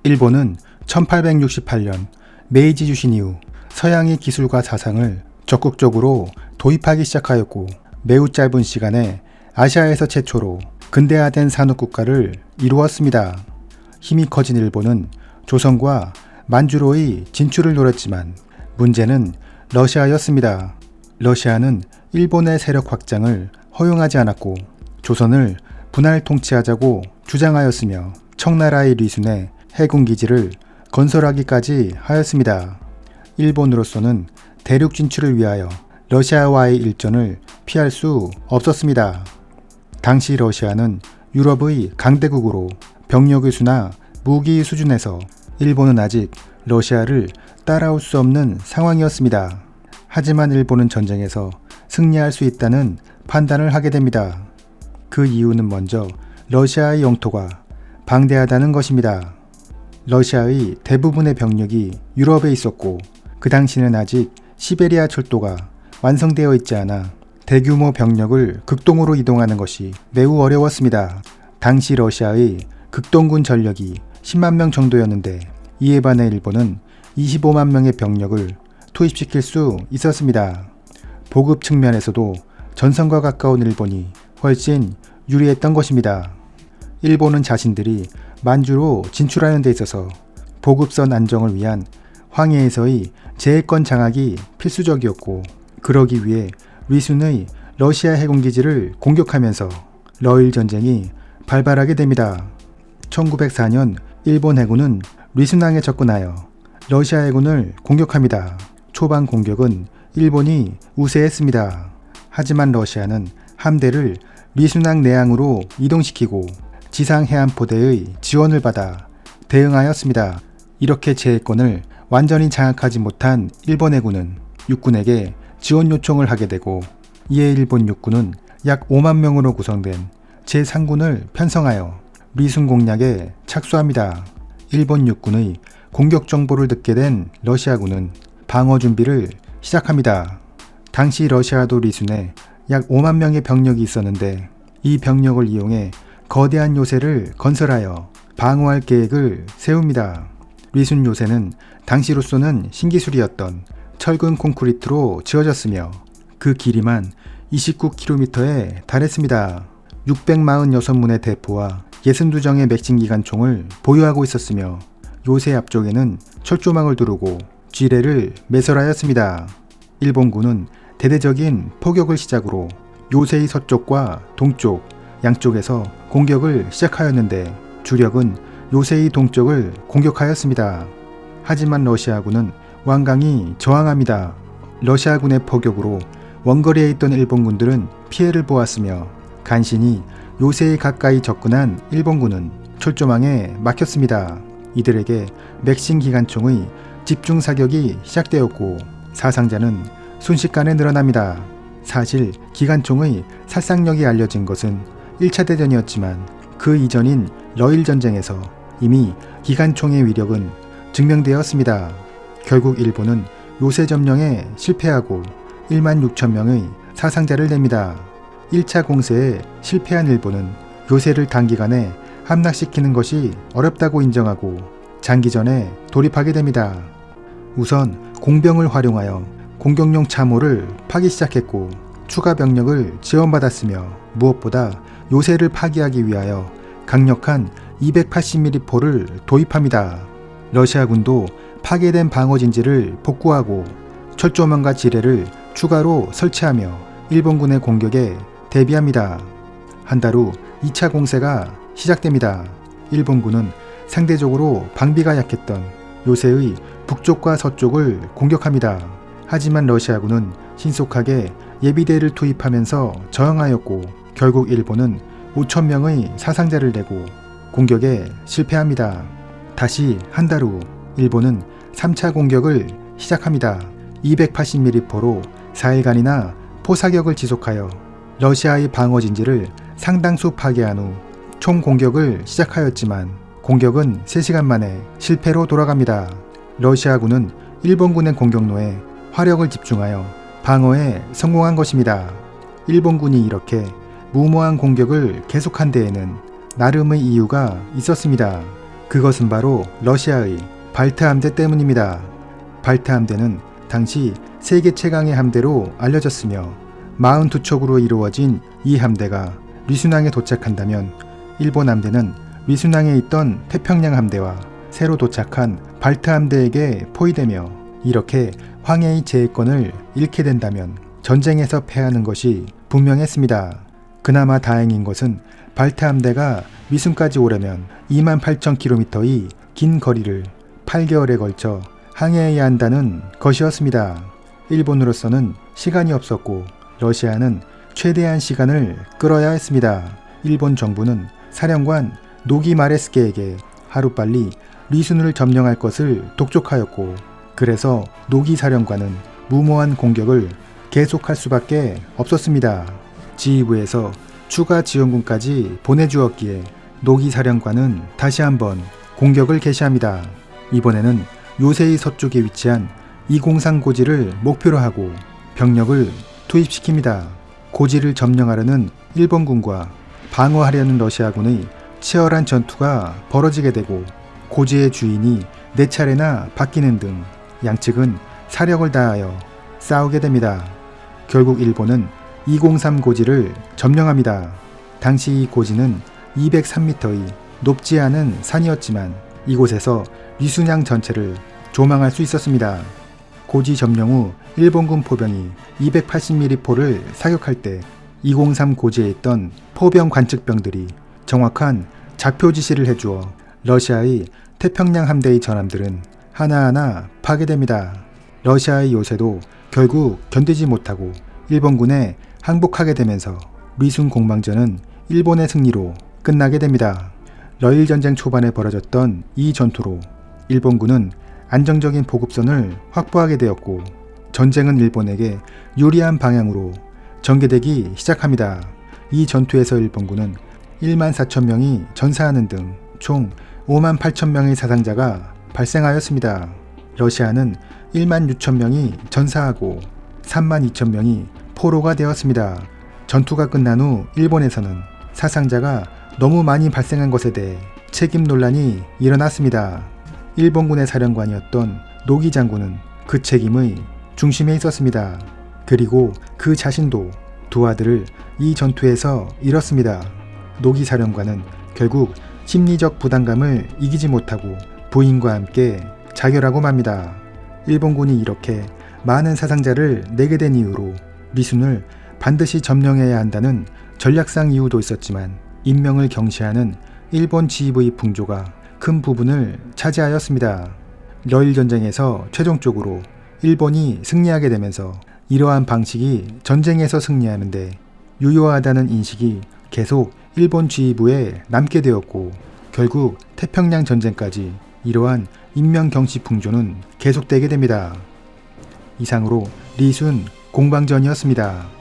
일본은 1868년 메이지 유신 이후 서양의 기술과 사상을 적극적으로 도입하기 시작하였고, 매우 짧은 시간에 아시아에서 최초로 근대화된 산업국가를 이루었습니다. 힘이 커진 일본은 조선과 만주로의 진출을 노렸지만 문제는 러시아였습니다. 러시아는 일본의 세력 확장을 허용하지 않았고 조선을 분할 통치하자고 주장하였으며 청나라의 리순에 해군기지를 건설하기까지 하였습니다. 일본으로서는 대륙 진출을 위하여 러시아와의 일전을 피할 수 없었습니다. 당시 러시아는 유럽의 강대국으로 병력의 수나 무기 수준에서 일본은 아직 러시아를 따라올 수 없는 상황이었습니다. 하지만 일본은 전쟁에서 승리할 수 있다는 판단을 하게 됩니다. 그 이유는 먼저 러시아의 영토가 방대하다는 것입니다. 러시아의 대부분의 병력이 유럽에 있었고 그 당시는 아직 시베리아 철도가 완성되어 있지 않아 대규모 병력을 극동으로 이동하는 것이 매우 어려웠습니다. 당시 러시아의 극동군 전력이 10만 명 정도였는데 이에 반해 일본은 25만 명의 병력을 투입시킬 수 있었습니다. 보급 측면에서도 전선과 가까운 일본이 훨씬 유리했던 것입니다. 일본은 자신들이 만주로 진출하는 데 있어서 보급선 안정을 위한 황해에서의 제해권 장악이 필수적이었고, 그러기 위해 리순의 러시아 해군기지를 공격하면서 러일 전쟁이 발발하게 됩니다. 1904년 일본 해군은 리순항에 접근하여 러시아 해군을 공격합니다. 초반 공격은 일본이 우세했습니다. 하지만 러시아는 함대를 리순항 내항으로 이동시키고 지상해안포대의 지원을 받아 대응하였습니다. 이렇게 제해권을 완전히 장악하지 못한 일본 해군은 육군에게 지원 요청을 하게 되고, 이에 일본 육군은 약 5만 명으로 구성된 제3군을 편성하여 리순 공략에 착수합니다. 일본 육군의 공격 정보를 듣게 된 러시아군은 방어 준비를 시작합니다. 당시 러시아도 리순에 약 5만 명의 병력이 있었는데 이 병력을 이용해 거대한 요새를 건설하여 방어할 계획을 세웁니다. 리순 요새는 당시로서는 신기술이었던 철근 콘크리트로 지어졌으며 그 길이만 29km에 달했습니다. 646문의 대포와 62정의 맥신 기관총을 보유하고 있었으며 요새 앞쪽에는 철조망을 두르고 쥐레를 매설하였습니다. 일본군은 대대적인 포격을 시작으로 요새의 서쪽과 동쪽 양쪽에서 공격을 시작하였는데 주력은 요새의 동쪽을 공격하였습니다. 하지만 러시아군은 완강히 저항합니다. 러시아군의 포격으로 원거리에 있던 일본군들은 피해를 보았으며 간신히 요새에 가까이 접근한 일본군은 철조망에 막혔습니다. 이들에게 맥신 기관총의 집중 사격이 시작되었고 사상자는 순식간에 늘어납니다. 사실 기관총의 살상력이 알려진 것은 1차 대전이었지만 그 이전인 러일 전쟁에서 이미 기관총의 위력은 증명되었습니다. 결국 일본은 요새 점령에 실패하고 1만 6천 명의 사상자를 냅니다. 1차 공세에 실패한 일본은 요새를 단기간에 함락시키는 것이 어렵다고 인정하고 장기전에 돌입하게 됩니다. 우선 공병을 활용하여 공격용 참호를 파기 시작했고 추가 병력을 지원받았으며 무엇보다 요새를 파기하기 위하여 강력한 280mm 포를 도입합니다. 러시아군도 파괴된 방어진지를 복구하고 철조망과 지뢰를 추가로 설치하며 일본군의 공격에 대비합니다. 한 달 후 2차 공세가 시작됩니다. 일본군은 상대적으로 방비가 약했던 요새의 북쪽과 서쪽을 공격합니다. 하지만 러시아군은 신속하게 예비대를 투입하면서 저항하였고 결국 일본은 5천 명의 사상자를 내고 공격에 실패합니다. 다시 한 달 후 일본은 3차 공격을 시작합니다. 280mm 포로 4일간이나 포사격을 지속하여 러시아의 방어진지를 상당수 파괴한 후 총공격을 시작하였지만 공격은 3시간 만에 실패로 돌아갑니다. 러시아군은 일본군의 공격로에 화력을 집중하여 방어에 성공한 것입니다. 일본군이 이렇게 무모한 공격을 계속한 데에는 나름의 이유가 있었습니다. 그것은 바로 러시아의 발트 함대 때문입니다. 발트 함대는 당시 세계 최강의 함대로 알려졌으며 42척으로 이루어진 이 함대가 리순항에 도착한다면 일본 함대는 리순항에 있던 태평양 함대와 새로 도착한 발트 함대에게 포위되며 이렇게 황해의 제해권을 잃게 된다면 전쟁에서 패하는 것이 분명했습니다. 그나마 다행인 것은 발트 함대가 미순까지 오려면 28,000km의 긴 거리를 8개월에 걸쳐 항해해야 한다는 것이었습니다. 일본으로서는 시간이 없었고 러시아는 최대한 시간을 끌어야 했습니다. 일본 정부는 사령관 노기 마레스케에게 하루빨리 리순을 점령할 것을 독촉하였고 그래서 노기 사령관은 무모한 공격을 계속할 수밖에 없었습니다. 지휘부에서 추가 지원군까지 보내주었기에 노기 사령관은 다시 한번 공격을 개시합니다. 이번에는 요새의 서쪽에 위치한 203 고지를 목표로 하고 병력을 투입시킵니다. 고지를 점령하려는 일본군과 방어하려는 러시아군의 치열한 전투가 벌어지게 되고 고지의 주인이 4차례나 바뀌는 등 양측은 사력을 다하여 싸우게 됩니다. 결국 일본은 203 고지를 점령합니다. 당시 이 고지는 203m의 높지 않은 산이었지만 이곳에서 리순양 전체를 조망할 수 있었습니다. 고지 점령 후 일본군 포병이 280mm 포를 사격할 때 203 고지에 있던 포병 관측병들이 정확한 좌표 지시를 해주어 러시아의 태평양 함대의 전함들은 하나하나 파괴됩니다. 러시아의 요새도 결국 견디지 못하고 일본군에 항복하게 되면서 리순 공방전은 일본의 승리로 끝나게 됩니다. 러일 전쟁 초반에 벌어졌던 이 전투로 일본군은 안정적인 보급선을 확보하게 되었고 전쟁은 일본에게 유리한 방향으로 전개되기 시작합니다. 이 전투에서 일본군은 14,000명이 전사하는 등 총 58,000명의 사상자가 발생하였습니다. 러시아는 16,000명이 전사하고 32,000명이 포로가 되었습니다. 전투가 끝난 후 일본에서는 사상자가 너무 많이 발생한 것에 대해 책임 논란이 일어났습니다. 일본군의 사령관이었던 노기 장군은 그 책임의 중심에 있었습니다. 그리고 그 자신도 두 아들을 이 전투에서 잃었습니다. 노기 사령관은 결국 심리적 부담감을 이기지 못하고 부인과 함께 자결하고 맙니다. 일본군이 이렇게 많은 사상자를 내게 된 이유로 리순을 반드시 점령해야 한다는 전략상 이유도 있었지만 인명을 경시하는 일본 지휘부의 풍조가 큰 부분을 차지하였습니다. 러일 전쟁에서 최종적으로 일본이 승리하게 되면서 이러한 방식이 전쟁에서 승리하는데 유효하다는 인식이 계속 일본 지휘부에 남게 되었고 결국 태평양 전쟁까지 이러한 인명 경시 풍조는 계속되게 됩니다. 이상으로 리순 공방전이었습니다.